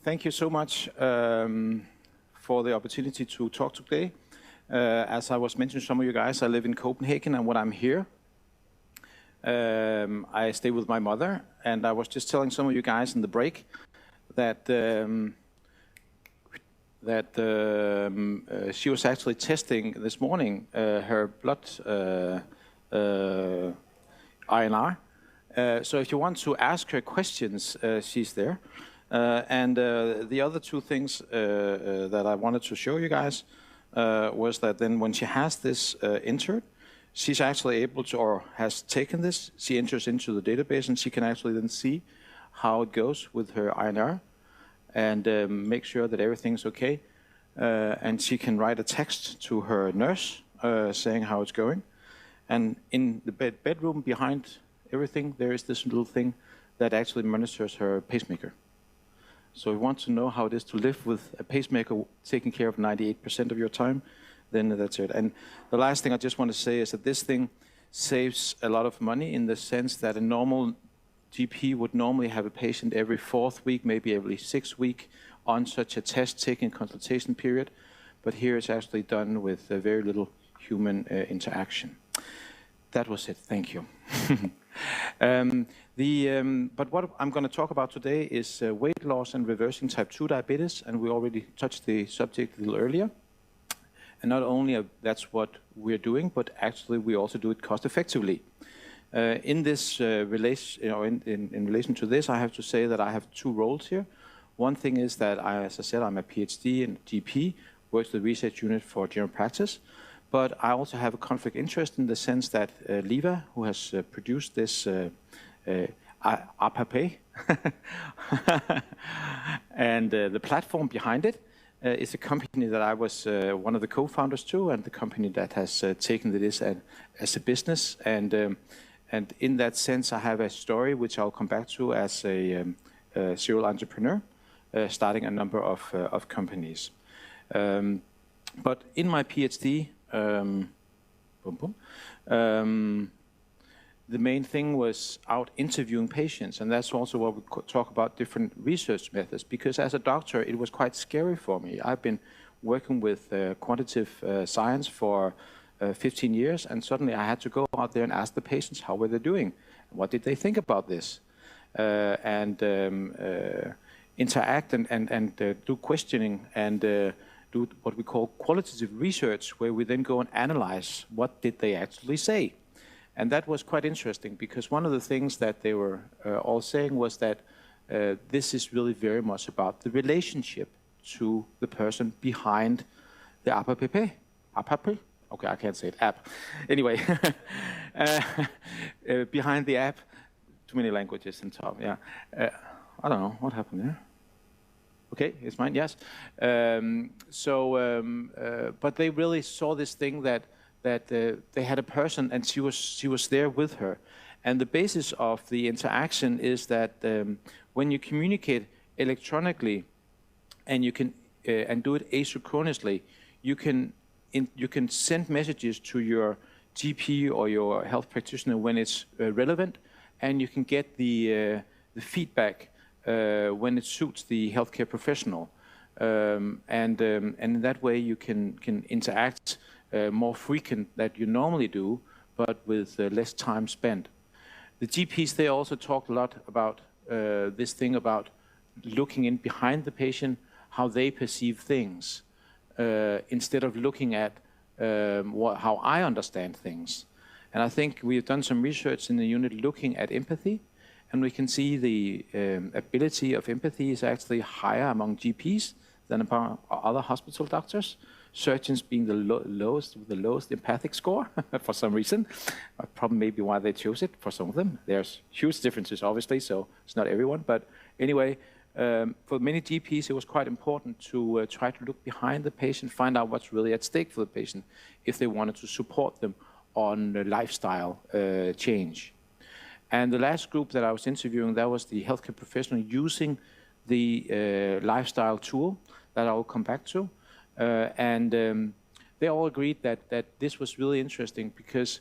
Thank you so much for the opportunity to talk today. As I was mentioning to some of you guys, I live in Copenhagen, and when I'm here, I stay with my mother. And I was just telling some of you guys in the break that she was actually testing this morning her blood INR. So if you want to ask her questions, she's there. And the other two things that I wanted to show you guys was that then when she has this entered, she's actually able to, or has taken this, she enters into the database and she can actually then see how it goes with her INR and make sure that everything's okay. And she can write a text to her nurse saying how it's going. And in the bedroom behind everything, there is this little thing that actually monitors her pacemaker. So if you want to know how it is to live with a pacemaker taking care of 98% of your time, then that's it. And the last thing I just want to say is that this thing saves a lot of money in the sense that a normal GP would normally have a patient every 4th week, maybe every 6th week on such a test taking consultation period. But here it's actually done with very little human interaction. That was it. Thank you. But what I'm going to talk about today is weight loss and reversing type 2 diabetes, and we already touched the subject a little earlier. And not only that's what we're doing, but actually we also do it cost effectively. In this relation, in relation to this, I have to say that I have 2 roles here. One thing is that, as I said, I'm a PhD and GP, works the research unit for general practice. But I also have a conflict of interest in the sense that Livia, who has produced this app, and the platform behind it is a company that I was one of the co-founders to, and the company that has taken this as a business. And in that sense, I have a story which I'll come back to as a serial entrepreneur, starting a number of companies. But in my PhD, the main thing was out interviewing patients, and that's also what we talk about different research methods, because as a doctor it was quite scary for me. I've been working with quantitative science for 15 years, and suddenly I had to go out there and ask the patients how were they doing, what did they think about this, and interact and do questioning and do what we call qualitative research, where we then go and analyze what did they actually say. And that was quite interesting, because one of the things that they were all saying was that this is really very much about the relationship to the person behind the app. Okay, I can't say it, app. Anyway, behind the app, too many languages in top, yeah. I don't know, what happened there? Okay, it's mine, yes. But they really saw this thing that they had a person, and she was there with her. And the basis of the interaction is that when you communicate electronically, and you can and do it asynchronously, you can send messages to your GP or your health practitioner when it's relevant, and you can get the feedback when it suits the healthcare professional, and in that way you can interact more frequent than you normally do, but with less time spent. The GPs, they also talked a lot about this thing about looking in behind the patient, how they perceive things, instead of looking at how I understand things. And I think we have done some research in the unit looking at empathy, and we can see the ability of empathy is actually higher among GPs than among other hospital doctors. Surgeons being the lowest with the lowest empathic score for some reason. Probably maybe why they chose it for some of them. There's huge differences, obviously, so it's not everyone. But anyway, for many GPs, it was quite important to try to look behind the patient, find out what's really at stake for the patient, if they wanted to support them on the lifestyle change. And the last group that I was interviewing, that was the healthcare professional using the lifestyle tool that I will come back to. They all agreed that this was really interesting, because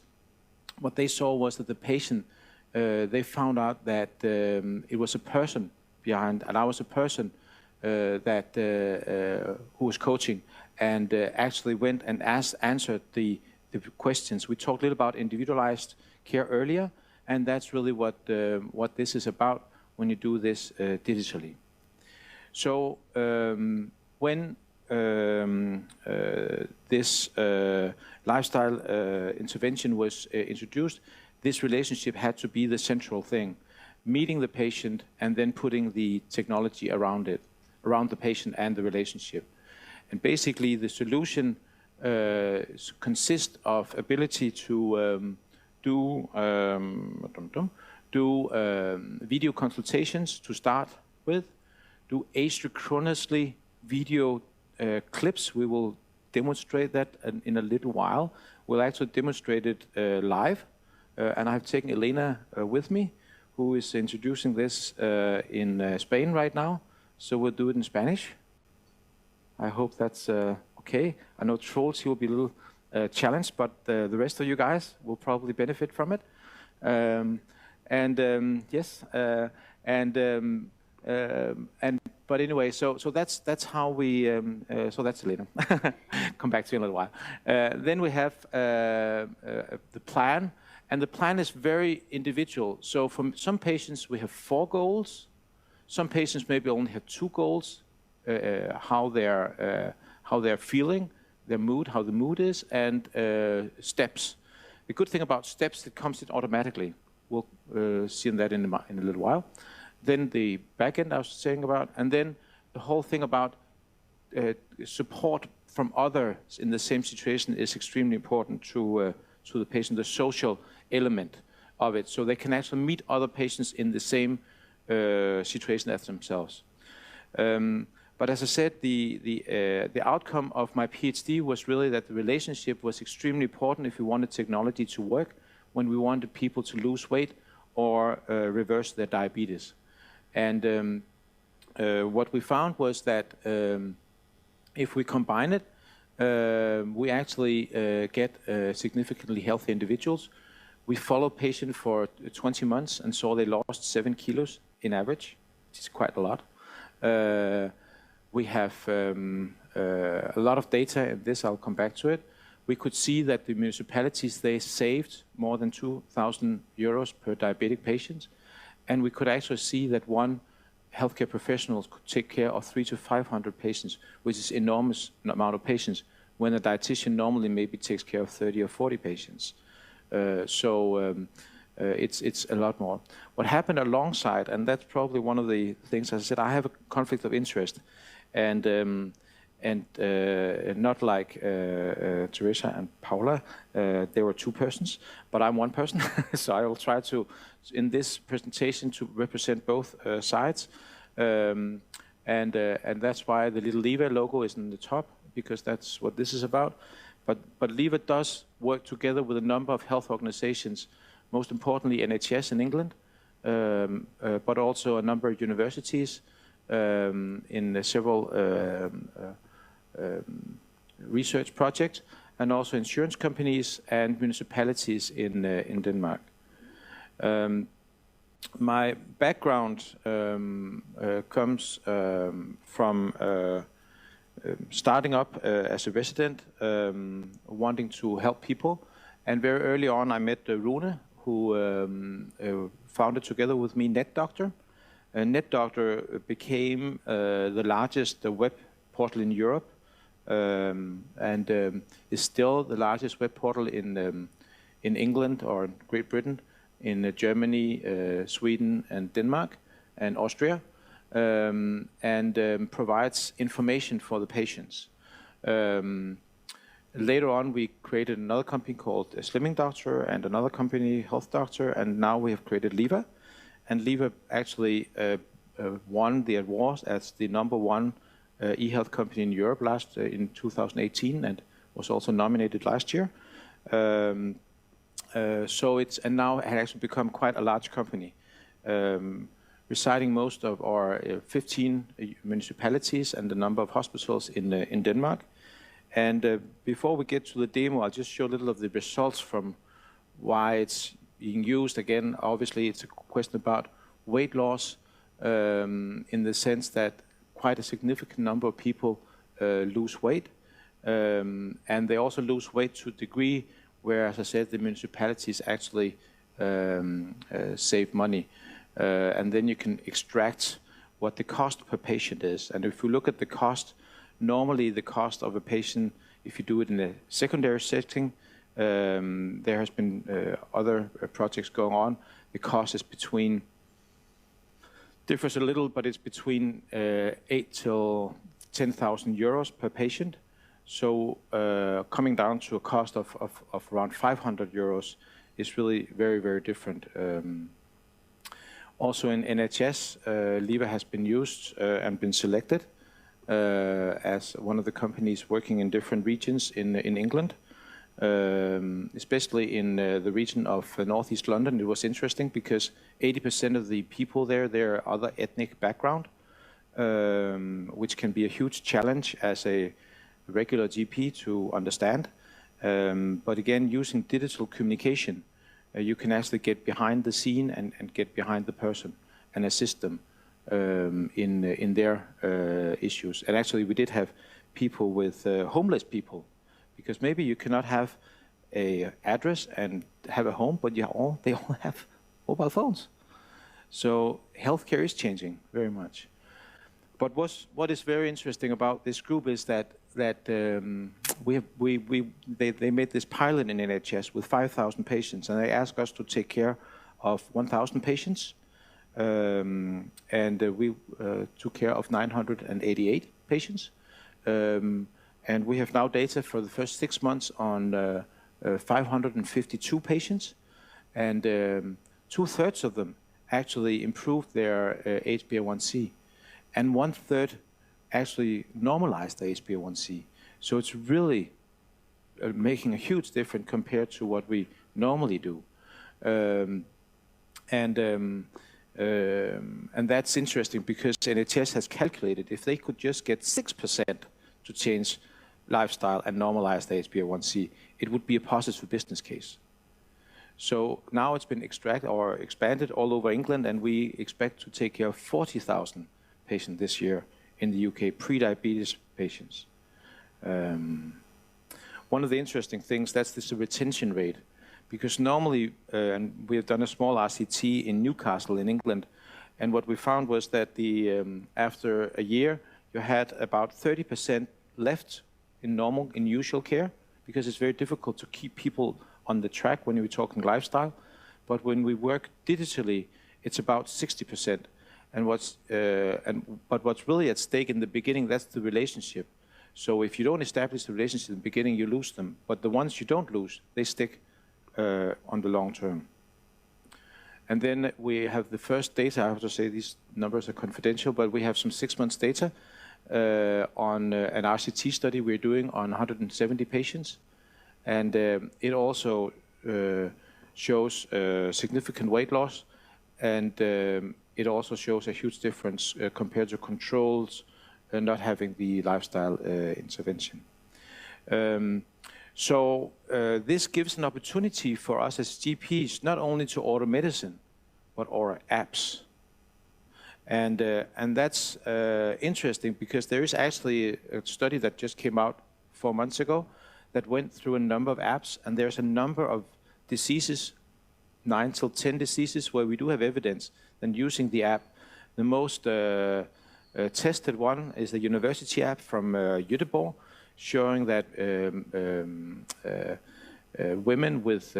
what they saw was that the patient, they found out that it was a person behind, and I was a person who was coaching, and actually went and answered the questions. We talked a little about individualized care earlier, and that's really what this is about when you do this digitally. So when this lifestyle intervention was introduced, this relationship had to be the central thing, meeting the patient and then putting the technology around it, around the patient and the relationship. And basically the solution consists of ability to do video consultations to start with, do asynchronously video clips. We will demonstrate that in a little while. We'll actually demonstrate it live. And I've taken Elena with me, who is introducing this in Spain right now. So we'll do it in Spanish. I hope that's okay. I know Troels, he will be a little challenged, but the rest of you guys will probably benefit from it. Yes, but anyway, so that's how we. So that's Elena. Come back to you in a little while. Then we have the plan, and the plan is very individual. So for some patients, we have 4 goals. Some patients maybe only have 2 goals: how they're feeling, their mood, how the mood is, and steps. The good thing about steps, it comes in automatically. We'll see that in a little while. Then the back end I was saying about, and then the whole thing about support from others in the same situation is extremely important to the patient, the social element of it, so they can actually meet other patients in the same situation as themselves. But as I said, the outcome of my PhD was really that the relationship was extremely important if we wanted technology to work, when we wanted people to lose weight or reverse their diabetes. And what we found was that if we combine it, we actually get significantly healthy individuals. We followed patients for 20 months and saw they lost 7 kilos in average, which is quite a lot. We have a lot of data in this, I'll come back to it. We could see that the municipalities, they saved more than 2,000 euros per diabetic patient. And we could actually see that one healthcare professional could take care of 300 to 500 patients, which is enormous amount of patients, when a dietitian normally maybe takes care of 30 or 40 patients. It's a lot more. What happened alongside, and that's probably one of the things, as I said, I have a conflict of interest, and not like Teresa and Paula, they were 2 persons, but I'm 1 person, so I will try to, in this presentation, to represent both sides, and that's why the little Livia logo is in the top, because that's what this is about. But Livia does work together with a number of health organizations, most importantly NHS in England, but also a number of universities in several research projects, and also insurance companies and municipalities in Denmark. My background comes from starting up as a resident, wanting to help people, and very early on I met Rune, who founded together with me NetDoctor. NetDoctor became the largest web portal in Europe, and is still the largest web portal in England or Great Britain, in Germany, Sweden, and Denmark, and Austria, and provides information for the patients. Later on, we created another company called Slimming Doctor, and another company, Health Doctor, and now we have created Livia. And Livia actually won the award as the #1 eHealth company in Europe in 2018, and was also nominated last year. And now it had actually become quite a large company, residing most of our 15 municipalities and a number of hospitals in Denmark. And before we get to the demo, I'll just show a little of the results from why it's being used. Again, obviously, it's a question about weight loss, in the sense that quite a significant number of people lose weight. And they also lose weight to a degree where, as I said, the municipalities actually save money. And then you can extract what the cost per patient is. And if you look at the cost, normally the cost of a patient, if you do it in a secondary setting, there has been other projects going on. The cost is differs a little, but it's between 8 till 10,000 euros per patient. So coming down to a cost of around 500 euros is really very, very different. Also in NHS, Livia has been used and been selected as one of the companies working in different regions in England, especially in the region of Northeast London. It was interesting because 80% of the people there, they're other ethnic background, which can be a huge challenge as a regular GP to understand. But again, using digital communication, you can actually get behind the scene and get behind the person and assist them in their issues. And actually, we did have people with homeless people, because maybe you cannot have an address and have a home, but they all have mobile phones. So healthcare is changing very much. But what is very interesting about this group is that they made this pilot in NHS with 5,000 patients, and they asked us to take care of 1,000 patients, and we took care of 988 patients, and we have now data for the first 6 months on 552 patients, and 2/3 of them actually improved their HbA1c, and 1/3 actually normalized the HbA1c. So it's really making a huge difference compared to what we normally do. And that's interesting because NHS has calculated if they could just get 6% to change lifestyle and normalize the HbA1c, it would be a positive business case. So now it's been expanded all over England, and we expect to take care of 40,000 patients this year in the UK, pre-diabetes patients. One of the interesting things, that's this retention rate, because normally, and we have done a small RCT in Newcastle in England, and what we found was that after a year, you had about 30% left in usual care, because it's very difficult to keep people on the track when you're talking lifestyle. But when we work digitally, it's about 60%. But what's really at stake in the beginning, that's the relationship. So if you don't establish the relationship in the beginning, you lose them. But the ones you don't lose, they stick on the long term. And then we have the first data. I have to say these numbers are confidential, but we have some 6 months data on an RCT study we're doing on 170 patients. And it also shows significant weight loss, and it also shows a huge difference compared to controls not having the lifestyle intervention. So this gives an opportunity for us as GPs not only to order medicine, but order apps. And that's interesting because there is actually a study that just came out 4 months ago that went through a number of apps, and there's a number of diseases, 9 till 10 diseases, where we do have evidence than using the app. The most tested one is the university app from Göteborg, showing that women with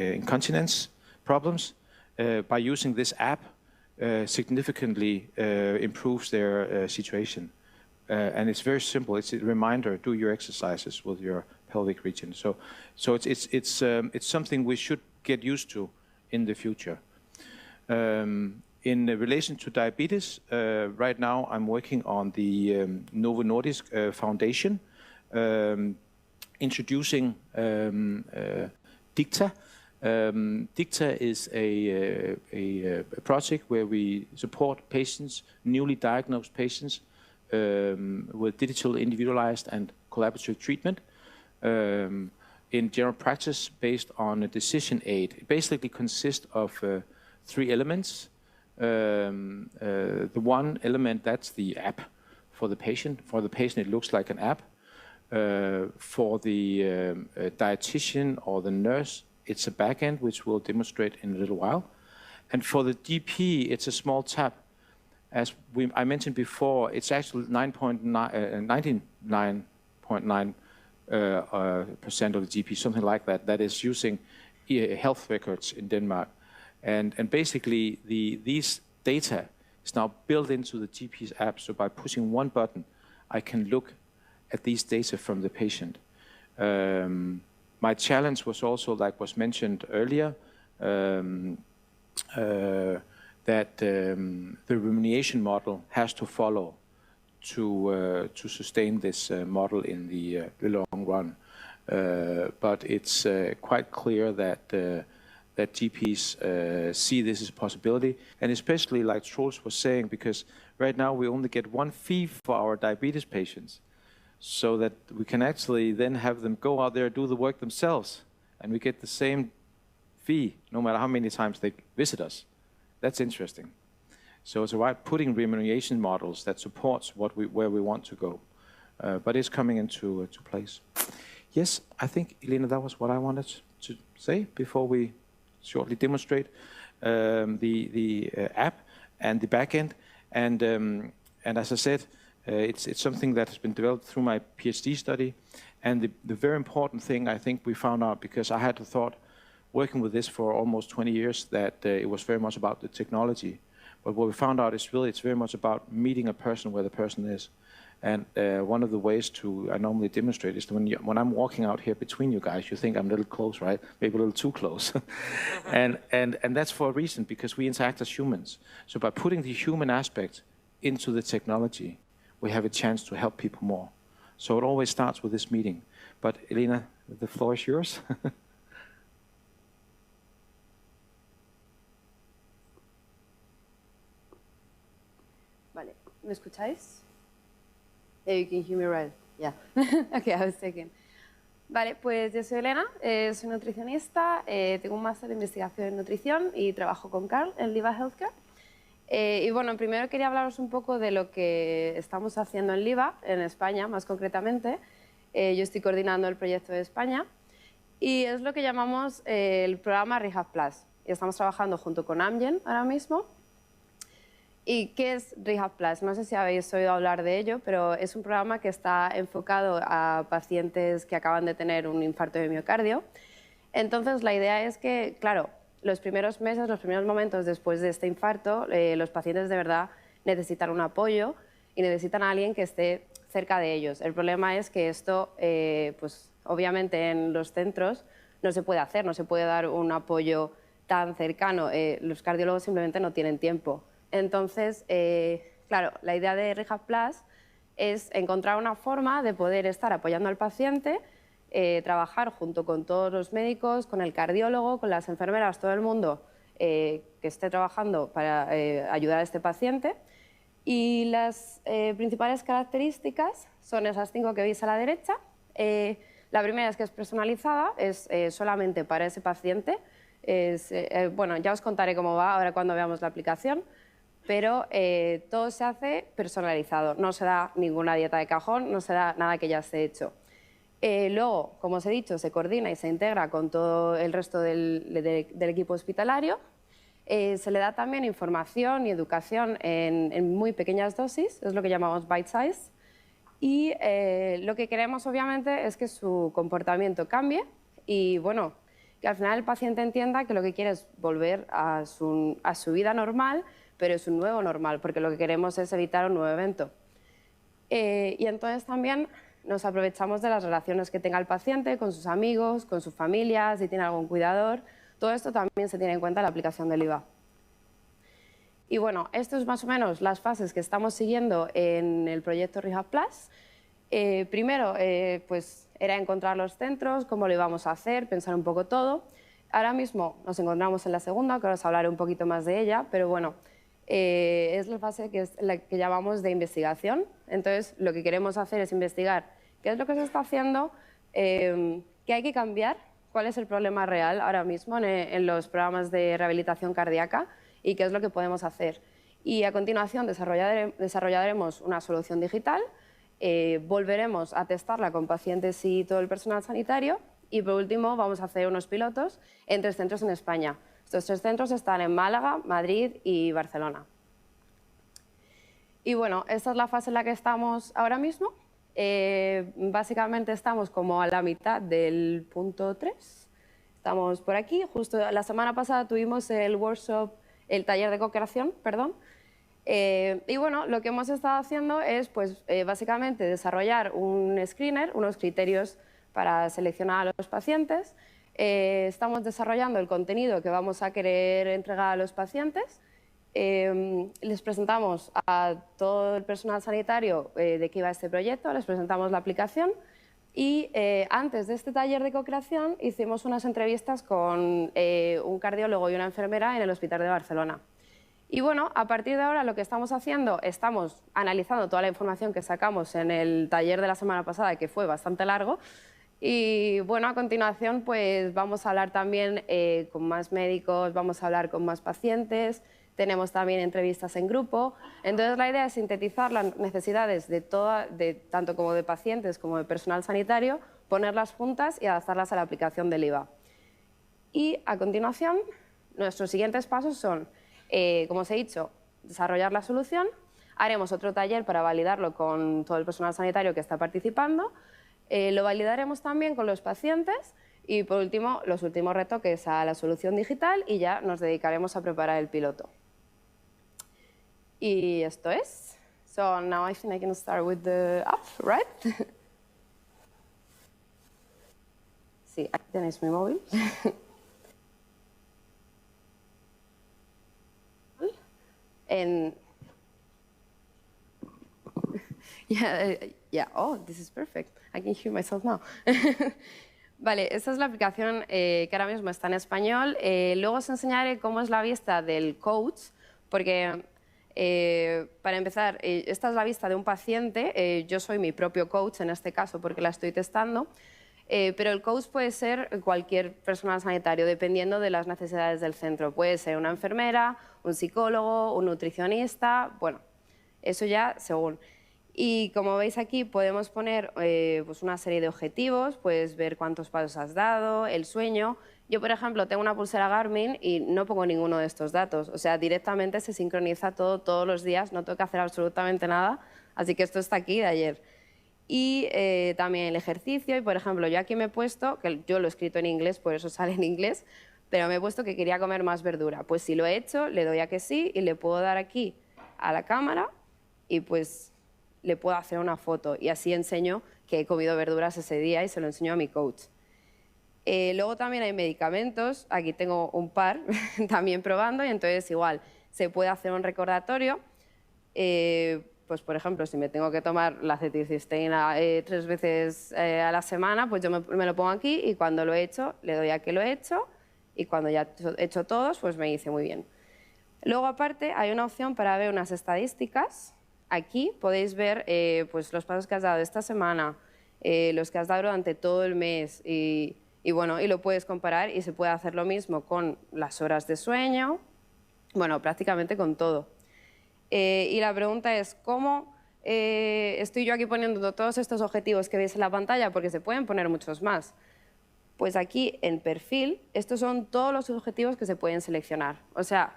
incontinence problems, by using this app, significantly improves their situation. And it's very simple. It's a reminder: do your exercises with your pelvic region. So it's something we should get used to in the future. In relation to diabetes, right now I'm working on the Novo Nordisk Foundation, introducing Dicta. Dicta is a project where we support patients, newly diagnosed patients, with digital, individualized, and collaborative treatment in general practice based on a decision aid. It basically consists of 3 elements. The one element, that's the app for the patient. For the patient, it looks like an app. For the dietitian or the nurse, it's a backend, which we'll demonstrate in a little while. And for the GP, it's a small tab. As I mentioned before, it's actually 99.9% of the GP, something like that, that is using eHealth records in Denmark. And basically, these data is now built into the GP's app. So by pushing one button, I can look at these data from the patient. My challenge was also, like was mentioned earlier, that the remuneration model has to follow to sustain this model in the long run. But it's quite clear that that GPs see this as a possibility, and especially like Troels was saying, because right now we only get one fee for our diabetes patients, so that we can actually then have them go out there and do the work themselves, and we get the same fee no matter how many times they visit us. That's interesting. So it's about putting remuneration models that supports where we want to go, but it's coming into place. Yes, I think, Elena, that was what I wanted to say before we shortly demonstrate the app and the backend. And as I said, it's something that has been developed through my PhD study. And the very important thing I think we found out, because I had the thought, working with this for almost 20 years, that it was very much about the technology. But what we found out is really it's very much about meeting a person where the person is. And one of the ways I normally demonstrate is when I'm walking out here between you guys, you think I'm a little close, right? Maybe a little too close. and that's for a reason, because we interact as humans. So by putting the human aspect into the technology, we have a chance to help people more. So it always starts with this meeting. But Elena, the floor is yours. Vale, ¿me escucháis? You can hear me right. Yeah. Okay, I was taking. Vale, pues yo soy Elena, soy nutricionista, tengo un máster de investigación en nutrición y trabajo con Carl en Livia Healthcare. Y bueno, primero quería hablaros un poco de lo que estamos haciendo en Livia, en España más concretamente. Yo estoy coordinando el proyecto de España y es lo que llamamos el programa Rehab Plus. Y estamos trabajando junto con Amgen ahora mismo. ¿Y qué es Rehab Plus? No sé si habéis oído hablar de ello, pero es un programa que está enfocado a pacientes que acaban de tener un infarto de miocardio. Entonces, la idea es que, claro, los primeros meses, los primeros momentos después de este infarto, los pacientes de verdad necesitan un apoyo y necesitan a alguien que esté cerca de ellos. El problema es que esto, pues obviamente en los centros no se puede hacer, no se puede dar un apoyo tan cercano. Los cardiólogos simplemente no tienen tiempo. Entonces, claro, la idea de Rehab Plus es encontrar una forma de poder estar apoyando al paciente, trabajar junto con todos los médicos, con el cardiólogo, con las enfermeras, todo el mundo que esté trabajando para ayudar a este paciente. Y las principales características son esas 5 que veis a la derecha. La primera es que es personalizada, es solamente para ese paciente. Bueno, ya os contaré cómo va ahora cuando veamos la aplicación. Pero todo se hace personalizado, no se da ninguna dieta de cajón, no se da nada que ya esté hecho. Luego, como os he dicho, se coordina y se integra con todo el resto del equipo hospitalario. Se le da también información y educación en muy pequeñas dosis, es lo que llamamos bite size. Y lo que queremos, obviamente, es que su comportamiento cambie y, bueno, que al final el paciente entienda que lo que quiere es volver a su vida normal, pero es un nuevo normal, porque lo que queremos es evitar un nuevo evento. Y entonces también nos aprovechamos de las relaciones que tenga el paciente con sus amigos, con su familia, si tiene algún cuidador. Todo esto también se tiene en cuenta en la aplicación del Livia. Y bueno, esto es más o menos las fases que estamos siguiendo en el proyecto Rehab Plus. Primero, pues era encontrar los centros, cómo lo íbamos a hacer, pensar un poco todo. Ahora mismo nos encontramos en la segunda, que ahora os hablaré un poquito más de ella, pero bueno, es la fase que es la que llamamos de investigación. Entonces, lo que queremos hacer es investigar qué es lo que se está haciendo, qué hay que cambiar, cuál es el problema real ahora mismo en los programas de rehabilitación cardíaca y qué es lo que podemos hacer. Y a continuación desarrollaremos una solución digital, volveremos a testarla con pacientes y todo el personal sanitario y por último vamos a hacer unos pilotos en 3 centros en España. Estos 3 centros están en Málaga, Madrid y Barcelona. Y bueno, esta es la fase en la que estamos ahora mismo. Básicamente estamos como a la mitad del punto 3. Estamos por aquí. Justo la semana pasada tuvimos el workshop, el taller de co-creación, perdón. Y bueno, lo que hemos estado haciendo es pues, básicamente desarrollar un screener, unos criterios para seleccionar a los pacientes. Estamos desarrollando el contenido que vamos a querer entregar a los pacientes. Les presentamos a todo el personal sanitario de qué iba este proyecto, les presentamos la aplicación y antes de este taller de co-creación hicimos unas entrevistas con un cardiólogo y una enfermera en el Hospital de Barcelona. Y bueno, a partir de ahora lo que estamos haciendo, estamos analizando toda la información que sacamos en el taller de la semana pasada, que fue bastante largo, y bueno, a continuación pues vamos a hablar también con más médicos, vamos a hablar con más pacientes. Tenemos también entrevistas en grupo. Entonces, la idea es sintetizar las necesidades tanto como de pacientes como de personal sanitario, ponerlas juntas y adaptarlas a la aplicación del IVA. Y, a continuación, nuestros siguientes pasos son, como os he dicho, desarrollar la solución. Haremos otro taller para validarlo con todo el personal sanitario que está participando. Lo validaremos también con los pacientes. Y, por último, los últimos retoques a la solución digital y ya nos dedicaremos a preparar el piloto. Y esto es. So now I think I can start with the app, right? Sí, aquí tenéis mi móvil. And yeah, oh, this is perfect. I can hear myself now. Vale, esta es la aplicación que ahora mismo está en español. Luego os enseñaré cómo es la vista del coach, porque para empezar, esta es la vista de un paciente. Yo soy mi propio coach en este caso porque la estoy testando, pero el coach puede ser cualquier personal sanitario dependiendo de las necesidades del centro. Puede ser una enfermera, un psicólogo, un nutricionista, bueno, eso ya según. Y como veis aquí podemos poner pues una serie de objetivos, puedes ver cuántos pasos has dado, el sueño. Yo, por ejemplo, tengo una pulsera Garmin y no pongo ninguno de estos datos. O sea, directamente se sincroniza todo todos los días, no tengo que hacer absolutamente nada. Así que esto está aquí de ayer. Y también el ejercicio. Y, por ejemplo, yo aquí me he puesto, que yo lo he escrito en inglés, por eso sale en inglés, pero me he puesto que quería comer más verdura. Pues si lo he hecho, le doy a que sí y le puedo dar aquí a la cámara y pues le puedo hacer una foto. Y así enseño que he comido verduras ese día y se lo enseño a mi coach. Luego también hay medicamentos, aquí tengo un par también probando y entonces igual se puede hacer un recordatorio, pues por ejemplo si me tengo que tomar la acetilcisteína 3 veces a la semana, pues yo me lo pongo aquí y cuando lo he hecho le doy a que lo he hecho y cuando ya he hecho todos pues me dice muy bien. Luego aparte hay una opción para ver unas estadísticas, aquí podéis ver pues los pasos que has dado esta semana, los que has dado durante todo el mes y bueno, y lo puedes comparar y se puede hacer lo mismo con las horas de sueño, bueno, prácticamente con todo. Y la pregunta es, ¿cómo estoy yo aquí poniendo todos estos objetivos que veis en la pantalla? Porque se pueden poner muchos más. Pues aquí en perfil, estos son todos los objetivos que se pueden seleccionar. O sea,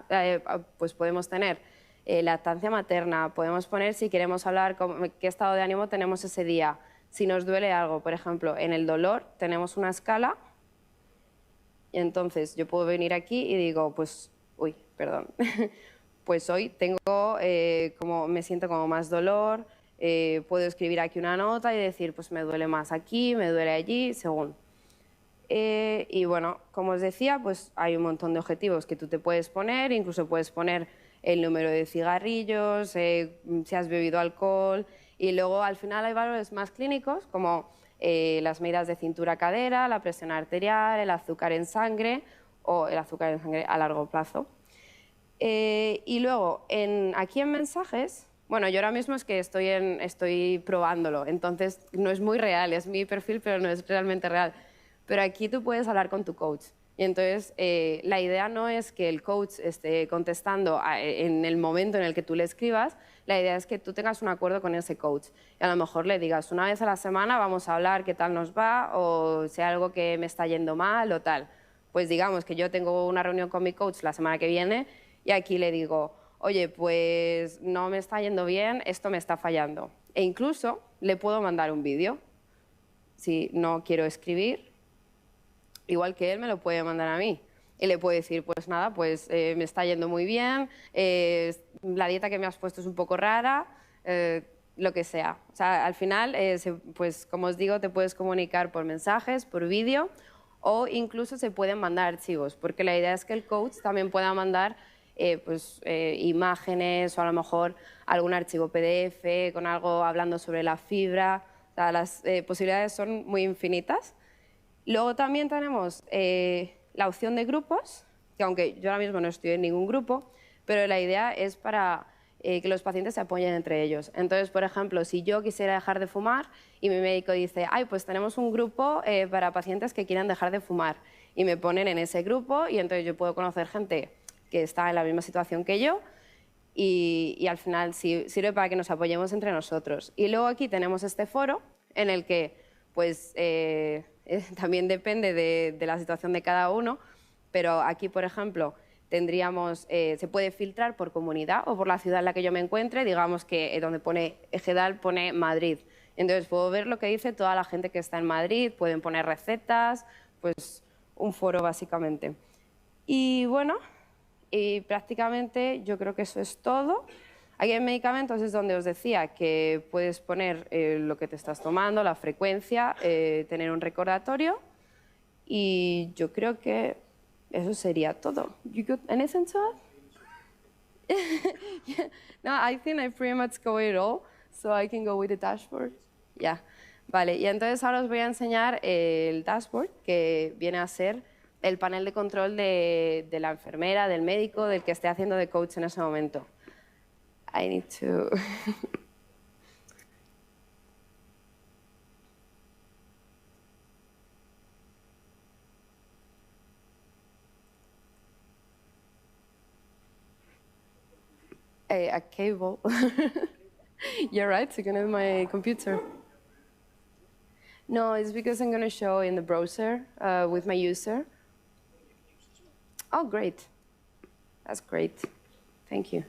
pues podemos tener lactancia materna, podemos poner si queremos hablar qué estado de ánimo tenemos ese día. Si nos duele algo, por ejemplo, en el dolor tenemos una escala y entonces yo puedo venir aquí y digo, pues, uy, perdón, pues hoy tengo me siento como más dolor, puedo escribir aquí una nota y decir, pues me duele más aquí, me duele allí, según. Y bueno, como os decía, pues hay un montón de objetivos que tú te puedes poner, incluso puedes poner el número de cigarrillos, si has bebido alcohol. Y luego al final hay valores más clínicos como las medidas de cintura-cadera, la presión arterial, el azúcar en sangre o el azúcar en sangre a largo plazo. Y luego aquí en mensajes, bueno, yo ahora mismo es que estoy probándolo, entonces no es muy real, es mi perfil pero no es realmente real. Pero aquí tú puedes hablar con tu coach. Y entonces, la idea no es que el coach esté contestando en el momento en el que tú le escribas, la idea es que tú tengas un acuerdo con ese coach. Y a lo mejor le digas, una vez a la semana vamos a hablar qué tal nos va, o si hay algo que me está yendo mal o tal. Pues digamos que yo tengo una reunión con mi coach la semana que viene y aquí le digo, oye, pues no me está yendo bien, esto me está fallando. E incluso le puedo mandar un vídeo. Si no quiero escribir, igual que él me lo puede mandar a mí. Y le puedo decir, pues nada, pues me está yendo muy bien, la dieta que me has puesto es un poco rara, lo que sea. O sea, al final, pues como os digo, te puedes comunicar por mensajes, por vídeo, o incluso se pueden mandar archivos, porque la idea es que el coach también pueda mandar imágenes o a lo mejor algún archivo PDF con algo hablando sobre la fibra. O sea, las posibilidades son muy infinitas. Luego también tenemos la opción de grupos, que aunque yo ahora mismo no estoy en ningún grupo, pero la idea es para que los pacientes se apoyen entre ellos. Entonces, por ejemplo, si yo quisiera dejar de fumar y mi médico dice, ay, pues tenemos un grupo para pacientes que quieran dejar de fumar, y me ponen en ese grupo y entonces yo puedo conocer gente que está en la misma situación que yo y al final sirve para que nos apoyemos entre nosotros. Y luego aquí tenemos este foro en el que pues también depende de la situación de cada uno, pero aquí, por ejemplo, tendríamos, se puede filtrar por comunidad o por la ciudad en la que yo me encuentre, digamos que donde pone Ejedal pone Madrid. Entonces puedo ver lo que dice toda la gente que está en Madrid, pueden poner recetas, pues un foro básicamente. Y bueno, y prácticamente yo creo que eso es todo. Aquí en medicamentos es donde os decía que puedes poner lo que te estás tomando, la frecuencia, tener un recordatorio y yo creo que eso sería todo. You got anything to add? Yeah. No, I think I pretty much covered it all, so I can go with the dashboard. Yeah. Vale, y entonces ahora os voy a enseñar el dashboard, que viene a ser el panel de control de la enfermera, del médico, del que esté haciendo de coach en ese momento. I need to... a cable. You're right, it's going to be my computer. No, it's because I'm going to show in the browser with my user. Oh, great. That's great. Thank you.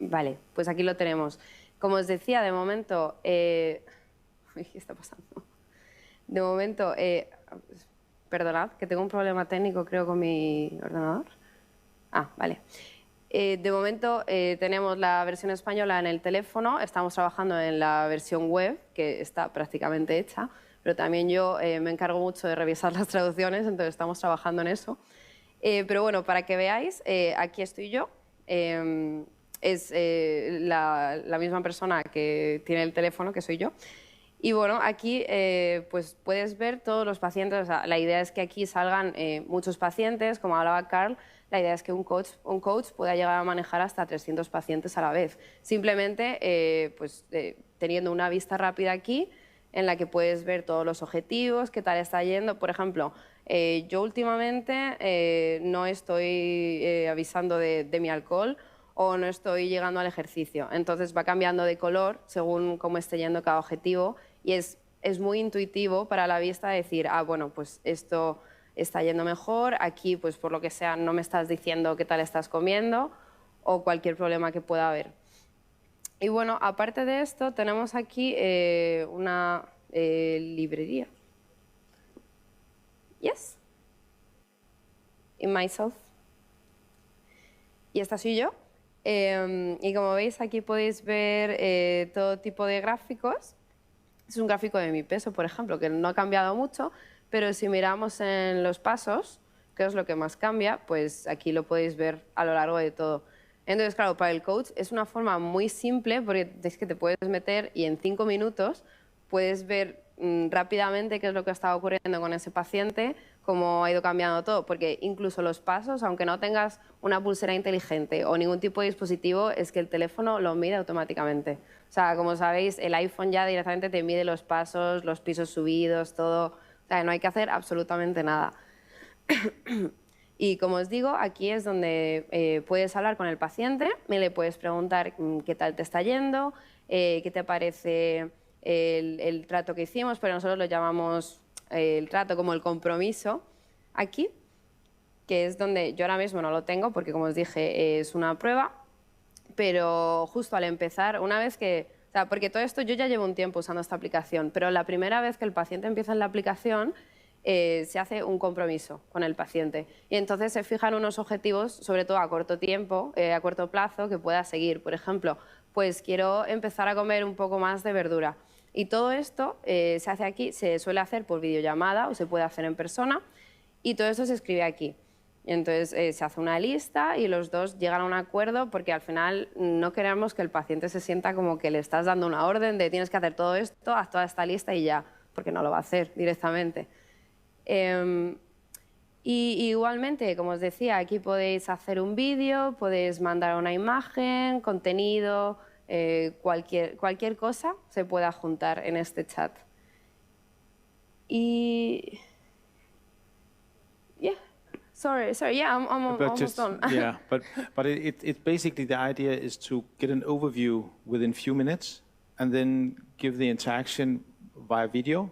Vale, pues aquí lo tenemos. Como os decía, de momento... ¿Qué está pasando? De momento... perdonad, que tengo un problema técnico, creo, con mi ordenador. Ah, vale. De momento tenemos la versión española en el teléfono, estamos trabajando en la versión web, que está prácticamente hecha, pero también yo me encargo mucho de revisar las traducciones, entonces estamos trabajando en eso. Pero bueno, para que veáis, aquí estoy yo. Es la misma persona que tiene el teléfono, que soy yo. Y bueno, aquí pues puedes ver todos los pacientes. O sea, la idea es que aquí salgan muchos pacientes, como hablaba Carl. La idea es que un coach pueda llegar a manejar hasta 300 pacientes a la vez. Simplemente teniendo una vista rápida aquí, en la que puedes ver todos los objetivos, qué tal está yendo. Por ejemplo, yo últimamente no estoy avisando de mi alcohol o no estoy llegando al ejercicio. Entonces va cambiando de color según cómo esté yendo cada objetivo y es muy intuitivo para la vista decir, ah, bueno, pues esto está yendo mejor, aquí pues por lo que sea no me estás diciendo qué tal estás comiendo o cualquier problema que pueda haber. Y bueno, aparte de esto tenemos aquí una librería. Yes. In myself. Y esta soy yo. Y como veis aquí podéis ver todo tipo de gráficos es un gráfico de mi peso, por ejemplo, que no ha cambiado mucho, pero si miramos en los pasos, que es lo que más cambia, pues aquí lo podéis ver a lo largo de todo. Entonces, claro, para el coach es una forma muy simple porque es que te puedes meter y en 5 minutos puedes ver rápidamente qué es lo que está ocurriendo con ese paciente, cómo ha ido cambiando todo, porque incluso los pasos, aunque no tengas una pulsera inteligente o ningún tipo de dispositivo, es que el teléfono lo mide automáticamente. O sea, como sabéis, el iPhone ya directamente te mide los pasos, los pisos subidos, todo. O sea, no hay que hacer absolutamente nada. Y como os digo, aquí es donde puedes hablar con el paciente, y le puedes preguntar qué tal te está yendo, qué te parece el trato que hicimos, pero nosotros lo llamamos el trato como el compromiso aquí, que es donde yo ahora mismo no lo tengo porque, como os dije, es una prueba, pero justo al empezar, una vez que... O sea, porque todo esto yo ya llevo un tiempo usando esta aplicación, pero la primera vez que el paciente empieza en la aplicación se hace un compromiso con el paciente y entonces se fijan unos objetivos, sobre todo a corto tiempo, a corto plazo, que pueda seguir. Por ejemplo, pues quiero empezar a comer un poco más de verdura. Y todo esto se hace aquí, se suele hacer por videollamada o se puede hacer en persona y todo esto se escribe aquí. Y entonces se hace una lista y los dos llegan a un acuerdo porque al final no queremos que el paciente se sienta como que le estás dando una orden de tienes que hacer todo esto, haz toda esta lista y ya, porque no lo va a hacer directamente. Y igualmente, como os decía, aquí podéis hacer un vídeo, podéis mandar una imagen, contenido, cualquier cosa se pueda juntar en este chat. Y... Yeah, sorry, yeah, I'm almost done. Yeah, but it basically the idea is to get an overview within few minutes and then give the interaction via video,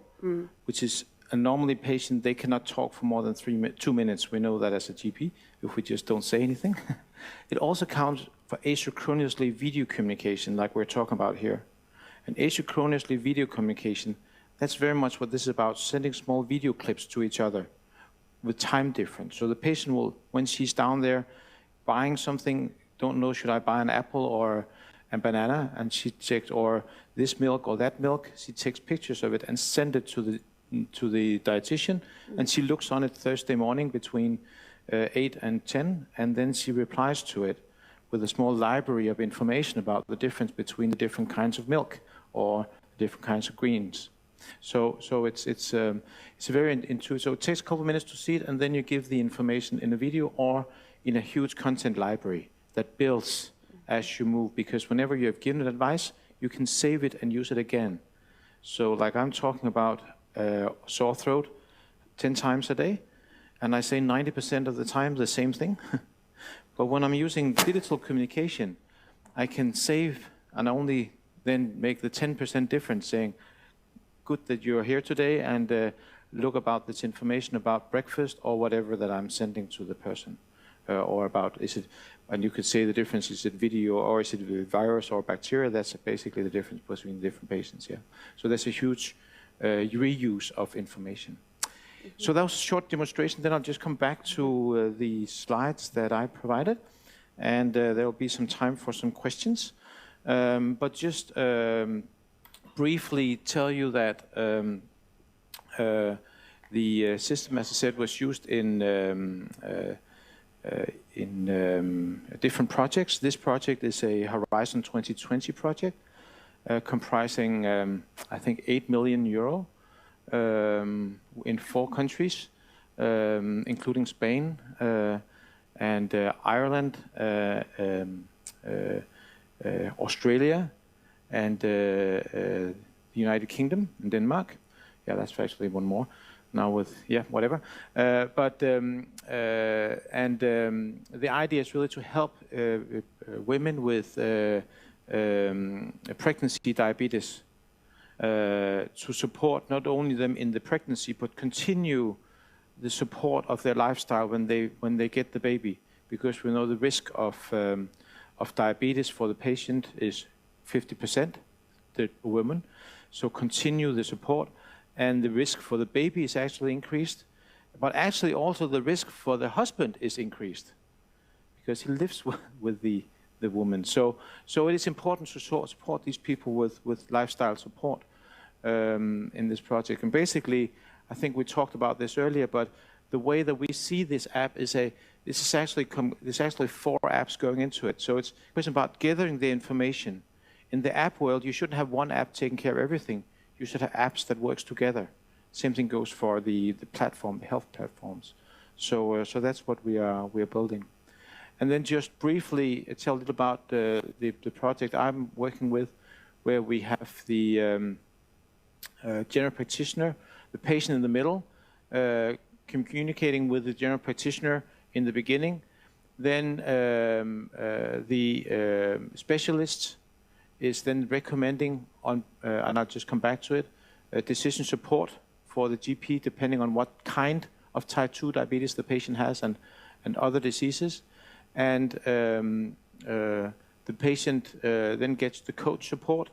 which is... And normally patient, they cannot talk for more than 2 minutes. We know that as a GP, if we just don't say anything. It also counts for asynchronously video communication, like we're talking about here. And asynchronously video communication, that's very much what this is about, sending small video clips to each other with time difference. So the patient will, when she's down there buying something, don't know, should I buy an apple or a banana? And she checks, or this milk or that milk, she takes pictures of it and send it to the dietitian, and she looks on it Thursday morning between 8 and 10, and then she replies to it with a small library of information about the difference between the different kinds of milk or different kinds of greens. So it's very intuitive. So it takes a couple of minutes to see it, and then you give the information in a video or in a huge content library that builds as you move, because whenever you have given advice, you can save it and use it again. So like I'm talking about sore throat 10 times a day, and I say 90% of the time the same thing. But when I'm using digital communication, I can save and only then make the 10% difference, saying, good that you're here today, and look about this information about breakfast or whatever that I'm sending to the person. Or about, is it, and you could say the difference, is it video or is it a virus or bacteria? That's basically the difference between different patients, yeah. So there's a huge reuse of information. So that was a short demonstration. Then I'll just come back to the slides that I provided, and there will be some time for some questions. But just briefly tell you that the system, as I said, was used in different projects. This project is a Horizon 2020 project, comprising, I think, 8 million euro in 4 countries, including Spain and Ireland, Australia, and the United Kingdom and Denmark. Yeah, that's actually one more. Now with, yeah, whatever. The idea is really to help women with pregnancy diabetes, to support not only them in the pregnancy, but continue the support of their lifestyle when they get the baby, because we know the risk of diabetes for the patient is 50%, the woman. So continue the support, and the risk for the baby is actually increased, but actually also the risk for the husband is increased, because he lives with the woman. So it is important to support these people with lifestyle support. in this project. And basically, I think we talked about this earlier, but the way that we see this app is there's actually 4 apps going into it. So it's a question about gathering the information. In the app world, you shouldn't have one app taking care of everything. You should have apps that works together. Same thing goes for the platform, the health platforms. So that's what we are building. And then just briefly tell a little about the project I'm working with, where we have the general practitioner, the patient in the middle, communicating with the general practitioner in the beginning. Then the specialist is then recommending on, and I'll just come back to it, decision support for the GP depending on what kind of type 2 diabetes the patient has and other diseases. And the patient then gets the coach support,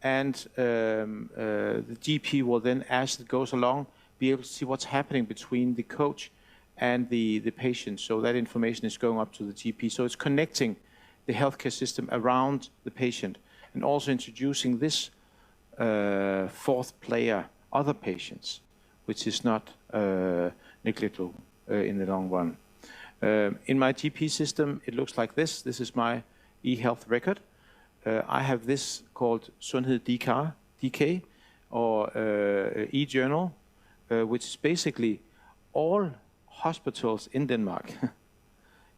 and the GP will then, as it goes along, be able to see what's happening between the coach and the patient. So that information is going up to the GP. So it's connecting the healthcare system around the patient, and also introducing this 4th player, other patients, which is not negligible in the long run. In my GP system, it looks like this. This is my eHealth record. I have this called Sundhed DK, or e-journal, which is basically all hospitals in Denmark.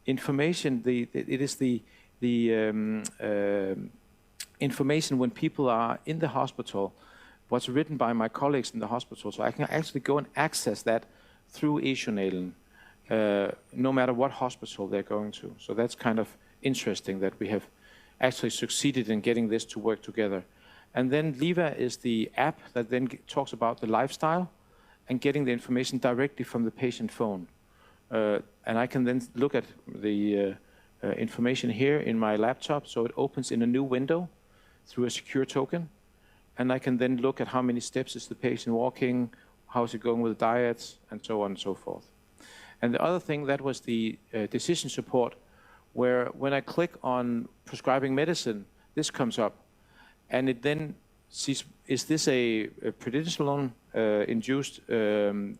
Information, it is the information when people are in the hospital, what's written by my colleagues in the hospital. So I can actually go and access that through eJournalen, no matter what hospital they're going to. So that's kind of interesting that we have actually succeeded in getting this to work together. And then Livia is the app that then talks about the lifestyle and getting the information directly from the patient phone. And I can then look at the information here in my laptop, so it opens in a new window through a secure token. And I can then look at how many steps is the patient walking, how is it going with the diet, and so on and so forth. And the other thing, that was the decision support, where when I click on prescribing medicine, this comes up. And it then sees, is this a prednisolone-induced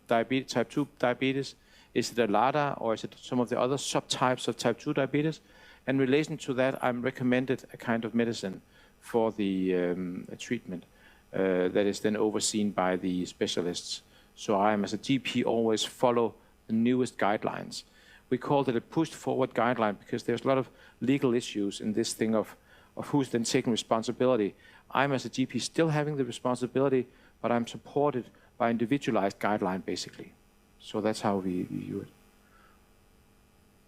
diabetes, type 2 diabetes? Is it a LADA, or is it some of the other subtypes of type 2 diabetes? And in relation to that, I'm recommended a kind of medicine for the treatment that is then overseen by the specialists. So I am, as a GP, always follow the newest guidelines. We called it a pushed forward guideline because there's a lot of legal issues in this thing of who's then taking responsibility. I'm, as a GP, still having the responsibility, but I'm supported by individualized guideline, basically. So that's how we view it.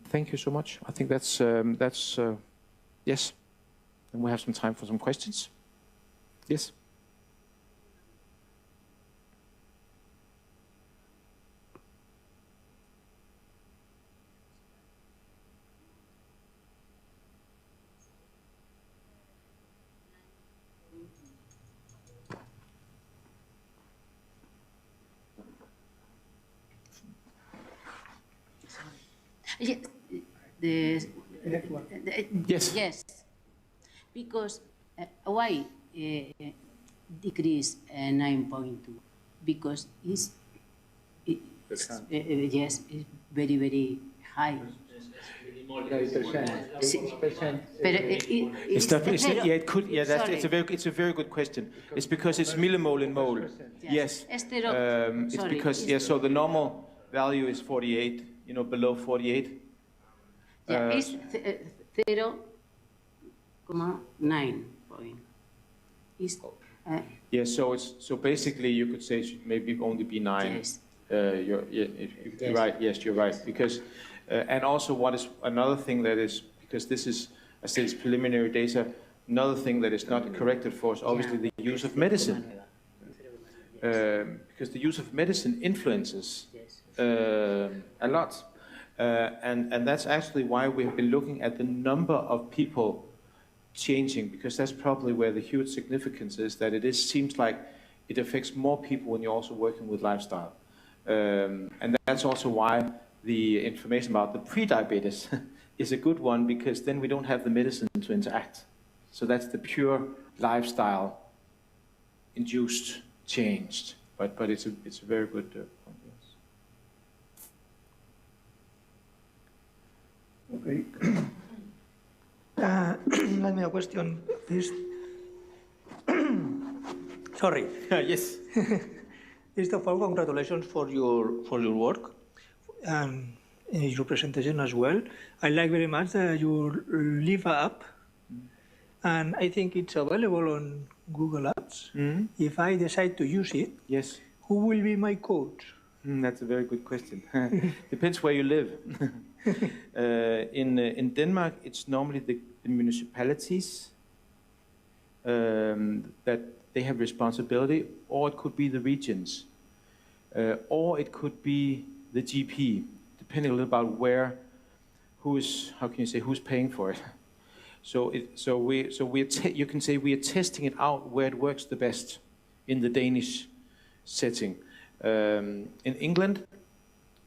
Thank you so much. I think that's yes. And we have some time for some questions. Yes. Yes. Yes. Because why decrease 9.2? Because yes, it's very, very high. It's a very good question. It's because it's millimole in mole. Yes. It's because so the normal value is 48. You know, below 48. Yeah, it's 0.9 point. So basically you could say it should maybe only be 9. Yes. You're right. Yes, you're right. Because and also what is another thing that is, because this is, I say it's preliminary data. Another thing that is not corrected for is obviously the use of medicine, because the use of medicine influences a lot. And that's actually why we have been looking at the number of people changing, because that's probably where the huge significance is, that it seems like it affects more people when you're also working with lifestyle. And that's also why the information about the pre-diabetes is a good one, because then we don't have the medicine to interact. So that's the pure lifestyle induced changed. But it's a very good point. Yes. Okay. Let me a question first. Sorry. Yes. First of all, congratulations for your work and your presentation as well. I like very much your Livia app, and I think it's available on Google Apps. Mm-hmm. If I decide to use it, Yes. who will be my coach? That's a very good question. Depends where you live. In Denmark, it's normally the municipalities that they have responsibility, or it could be the regions, or it could be the GP, depending a little about who's paying for it. You can say we are testing it out where it works the best in the Danish setting. In England,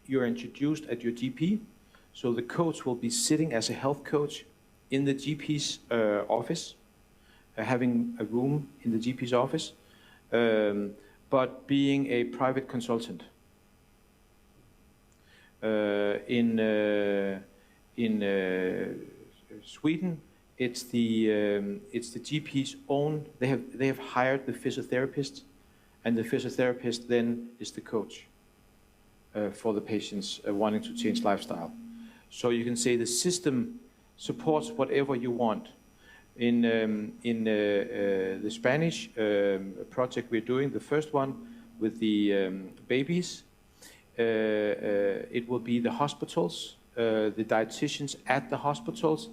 you're introduced at your GP, so the coach will be sitting as a health coach in the GP's office, having a room in the GP's office, but being a private consultant. In Sweden, it's the GP's own. They have hired the physiotherapist, and the physiotherapist then is the coach for the patients wanting to change lifestyle. So you can say the system supports whatever you want. In the Spanish project we're doing, the first one with the babies, it will be the hospitals, the dietitians at the hospitals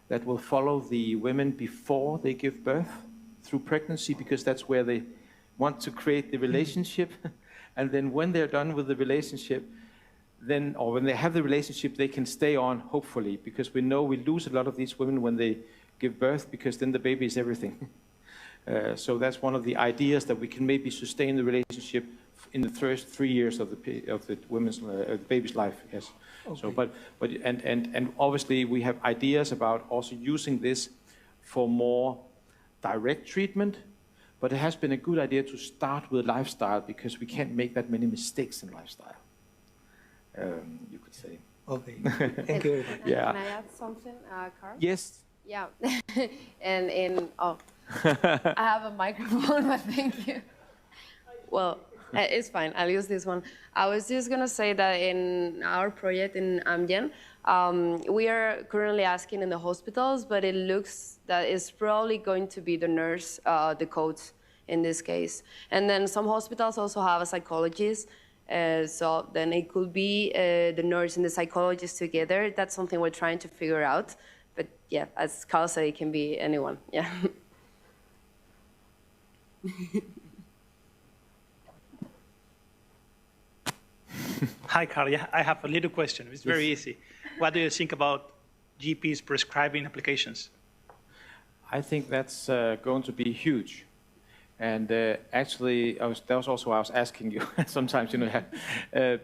that will follow the women before they give birth through pregnancy, because that's where they want to create the relationship. And then when they're done with the relationship, or when they have the relationship, they can stay on, hopefully, because we know we lose a lot of these women when they give birth, because then the baby is everything. So that's one of the ideas, that we can maybe sustain the relationship in the first 3 years of the baby's life. Yes. Okay. So, but obviously we have ideas about also using this for more direct treatment. But it has been a good idea to start with lifestyle, because we can't make that many mistakes in lifestyle. You could say. Okay. Thank you very much. Yeah. Can I add something, Carl? Yes. Yeah. I have a microphone, but thank you. Well, it's fine. I'll use this one. I was just going to say that in our project in Amgen, we are currently asking in the hospitals, but it looks that it's probably going to be the nurse, the coach in this case. And then some hospitals also have a psychologist. So then it could be the nurse and the psychologist together. That's something we're trying to figure out. But yeah, as Carl said, it can be anyone. Yeah. Hi, Carl. Yeah, I have a little question. It's very easy. What do you think about GPs prescribing applications? I think that's going to be huge. And actually, that was also why I was asking you sometimes,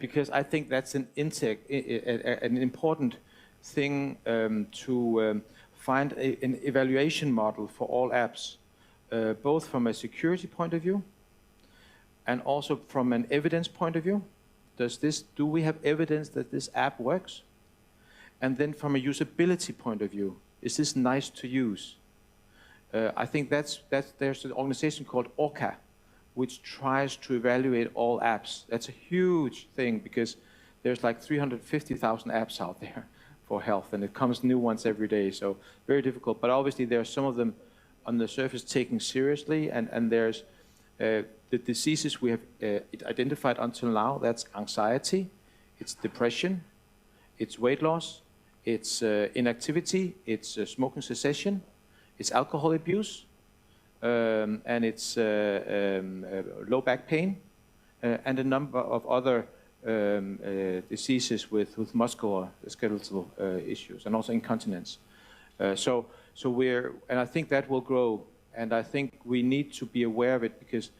because I think that's an important thing to find an evaluation model for all apps, both from a security point of view and also from an evidence point of view. Do we have evidence that this app works? And then from a usability point of view, is this nice to use? I think there's an organization called ORCA, which tries to evaluate all apps. That's a huge thing, because there's like 350,000 apps out there for health, and it comes new ones every day, so very difficult. But obviously there are some of them on the surface taken seriously, and there's the diseases we have identified until now. That's anxiety, it's depression, it's weight loss, it's inactivity, it's smoking cessation, it's alcohol abuse, and it's low back pain, and a number of other diseases with musculoskeletal issues, and also incontinence. So and I think that will grow, and I think we need to be aware of it, because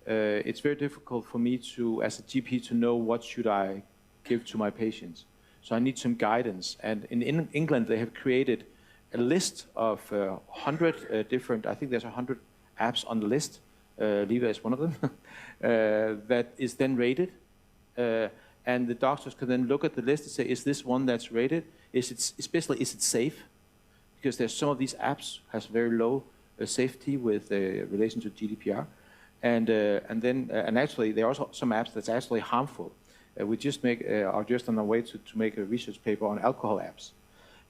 it's very difficult for me as a GP, to know what should I give to my patients. So I need some guidance, and in England they have created a list of 100 different, I think there's 100 apps on the list Livia is one of them, that is then rated. And the doctors can then look at the list and say, is this one that's rated? Especially, is it safe? Because there's some of these apps has very low safety with relation to GDPR. And actually, there are also some apps that's actually harmful. We just are just on our way to make a research paper on alcohol apps.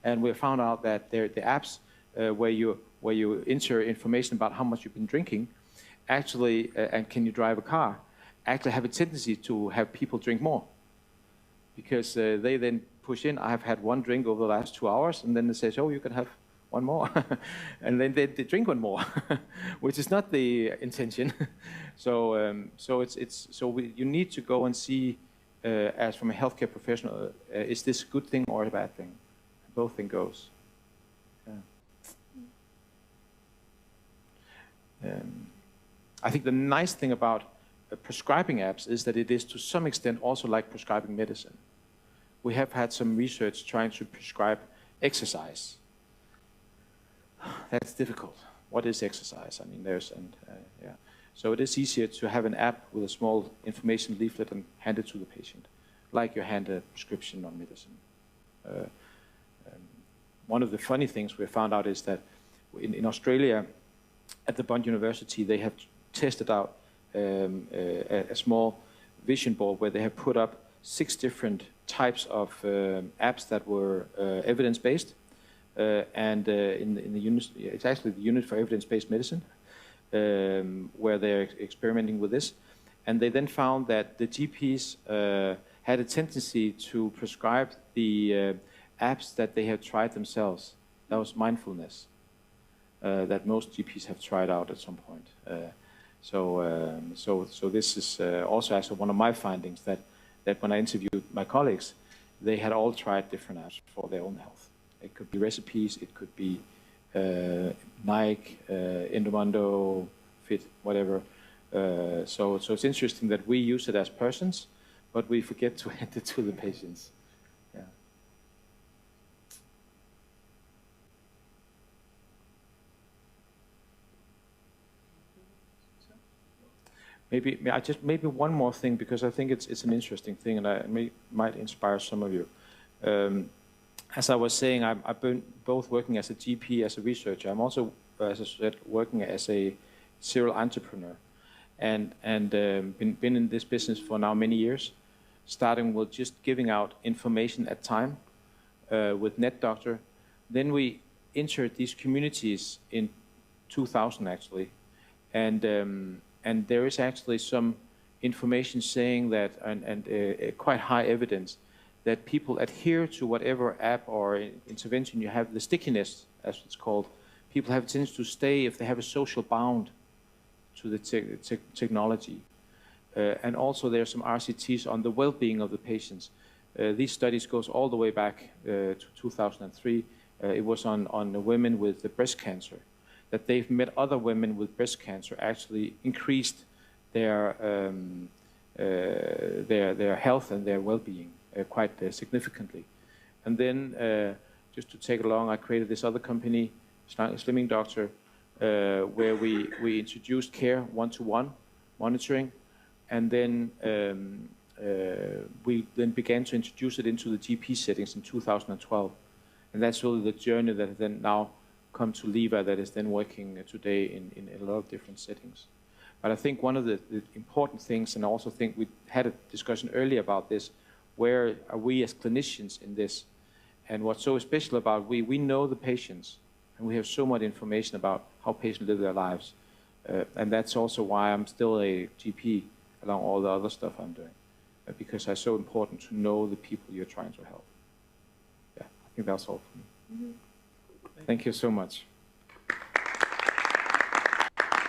And we found out that the apps where you enter information about how much you've been drinking, actually, and can you drive a car, actually have a tendency to have people drink more. Because they then push in, I have had one drink over the last 2 hours, and then they say, oh, you can have one more. And then they drink one more, which is not the intention. So you need to go and see, as from a healthcare professional, is this a good thing or a bad thing? Both things goes. Yeah. I think the nice thing about prescribing apps is that it is to some extent also like prescribing medicine. We have had some research trying to prescribe exercise. That's difficult. What is exercise? I mean, so it is easier to have an app with a small information leaflet and hand it to the patient, like you hand a prescription on medicine. One of the funny things we found out is that in Australia, at the Brandt University, they have tested out a small vision board where they have put up 6 different types of apps that were evidence-based. In the unit, it's actually the Unit for Evidence-Based Medicine, where they're experimenting with this. And they then found that the GPs had a tendency to prescribe the apps that they had tried themselves. That was mindfulness, that most GPs have tried out at some point. So this is also actually one of my findings, that when I interviewed my colleagues, they had all tried different apps for their own health. It could be recipes, it could be Nike, Endomondo, Fit, whatever. So it's interesting that we use it as persons, but we forget to hand it to the patients. Yeah. Maybe one more thing, because I think it's an interesting thing, and might inspire some of you. As I was saying, I've been both working as a GP, as a researcher. I'm also, as I said, working as a serial entrepreneur, and been in this business for now many years, starting with just giving out information at time with NetDoctor. Then we entered these communities in 2000 actually, and there is actually some information saying that, and quite high evidence, that people adhere to whatever app or intervention you have. The stickiness, as it's called, people have a tendency to stay if they have a social bound to the technology. And also there are some RCTs on the well-being of the patients. These studies goes all the way back to 2003. It was on the women with the breast cancer, that they've met other women with breast cancer, actually increased their health and their well-being quite significantly. And then, just to take along, I created this other company, Slimming Doctor, where we introduced care one-to-one monitoring, and then we then began to introduce it into the GP settings in 2012. And that's really the journey that has then now come to Livia, that is then working today in a lot of different settings. But I think one of the important things, and I also think we had a discussion earlier about this, where are we as clinicians in this? And what's so special about we know the patients, and we have so much information about how patients live their lives. And that's also why I'm still a GP along all the other stuff I'm doing, because it's so important to know the people you're trying to help. Yeah, I think that's all for me. Mm-hmm. Thank you so much.